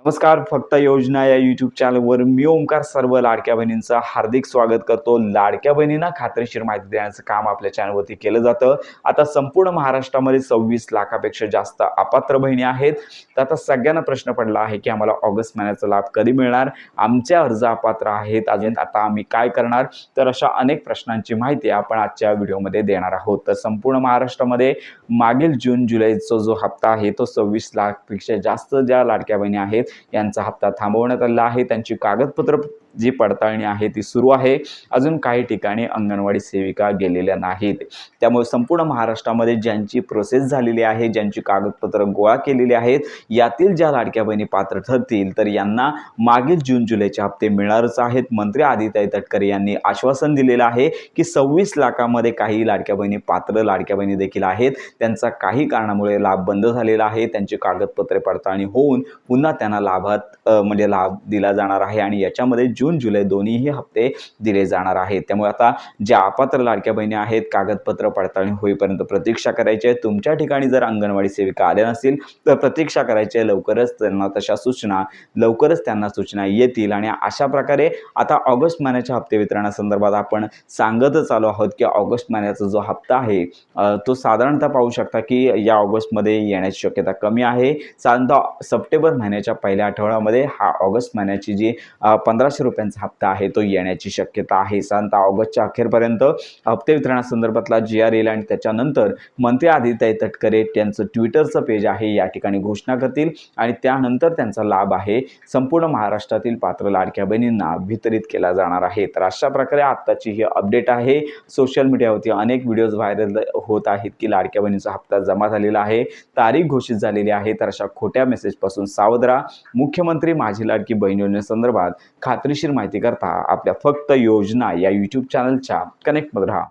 नमस्कार. फक्त योजना या यूट्यूब चॅनलवर मी ओमकार सर्व लाडक्या बहिणींचं हार्दिक स्वागत करतो. लाडक्या बहिणींना खात्रीशीर माहिती देण्याचं काम आपल्या चॅनलवरती केलं जातं. आता संपूर्ण महाराष्ट्रामध्ये 26 लाखापेक्षा जास्त अपात्र बहिणी आहेत. तर आता सगळ्यांना प्रश्न पडला आहे की आम्हाला ऑगस्ट महिन्याचा लाभ कधी मिळणार, आमचे अर्ज अपात्र आहेत, अजून आता आम्ही काय करणार. तर अशा अनेक प्रश्नांची माहिती आपण आजच्या व्हिडिओमध्ये देणार आहोत. तर संपूर्ण महाराष्ट्रामध्ये मागील जून जुलैचा जो हप्ता आहे तो 26 लाखपेक्षा जास्त ज्या लाडक्या बहिणी आहेत यांचा हप्ता थांबवण्यात आला आहे. त्यांची कागदपत्र जी पडताळणी आहे ती सुरू आहे. अजून काही ठिकाणी अंगणवाडी सेविका गेलेल्या नाहीत. त्यामुळे संपूर्ण महाराष्ट्रामध्ये ज्यांची प्रोसेस झालेली आहे, ज्यांची कागदपत्र गोळा केलेली आहेत, यातील ज्या लाडक्या बहिणी पात्र ठरतील तर यांना मागील जून जुलैचे हप्ते मिळणारच आहेत. मंत्री आदित्य तटकरे यांनी आश्वासन दिलेलं आहे की 26 लाखामध्ये काही लाडक्या बहिणी पात्र लाडक्या बहिणी देखील आहेत. त्यांचा काही कारणामुळे लाभ बंद झालेला आहे. त्यांची कागदपत्रे पडताळणी होऊन पुन्हा त्यांना लाभ दिला जाणार आहे आणि याच्यामध्ये जून जुलै दोन्हीही हप्ते दिले जाणार आहेत. त्यामुळे आता ज्या अपात्र लाडक्या बहिणी आहेत कागदपत्र पडताळणी होईपर्यंत प्रतीक्षा करायची आहे. तुमच्या ठिकाणी जर अंगणवाडी सेविका आल्या नसतील तर प्रतीक्षा करायची आहे. लवकरच त्यांना सूचना येतील आणि अशा प्रकारे आता ऑगस्ट महिन्याच्या हप्ते वितरणासंदर्भात आपण सांगतच आलो आहोत की ऑगस्ट महिन्याचा जो हप्ता आहे तो साधारणतः पाहू शकता की या ऑगस्टमध्ये येण्याची शक्यता कमी आहे. साधारणतः सप्टेंबर महिन्याच्या पहिल्या आठवड्यामध्ये हा ऑगस्ट महिन्याची जी 1500 रुपयांचा हप्ता आहे तो येण्याची शक्यता आहे. साधारणतः ऑगस्टच्या अखेरपर्यंत हप्ते वितरणासंदर्भातला GR येईल आणि त्याच्यानंतर मंत्री आदित्य तटकरे त्यांचं ट्विटरचं पेज आहे या ठिकाणी घोषणा करतील आणि त्यानंतर त्यांचा लाभ आहे संपूर्ण महाराष्ट्रातील पात्र लाडक्या बहिणींना वितरित केला जाणार आहे. तर अशा प्रकारे आत्ताची ही अपडेट आहे. सोशल मीडियावरती अनेक व्हिडिओज व्हायरल होत आहेत की लाडक्या बहिणीचा हप्ता जमा झालेला आहे, तारीख घोषित झालेली आहे. तर अशा खोट्या मेसेजपासून सावध राहा. मुख्यमंत्री माझी लाडकी बहीण योजनेसंदर्भात खात्रीशीर माहिती करता आपल्या फक्त योजना या यूट्यूब चॅनलच्या कनेक्टमध्ये राहा.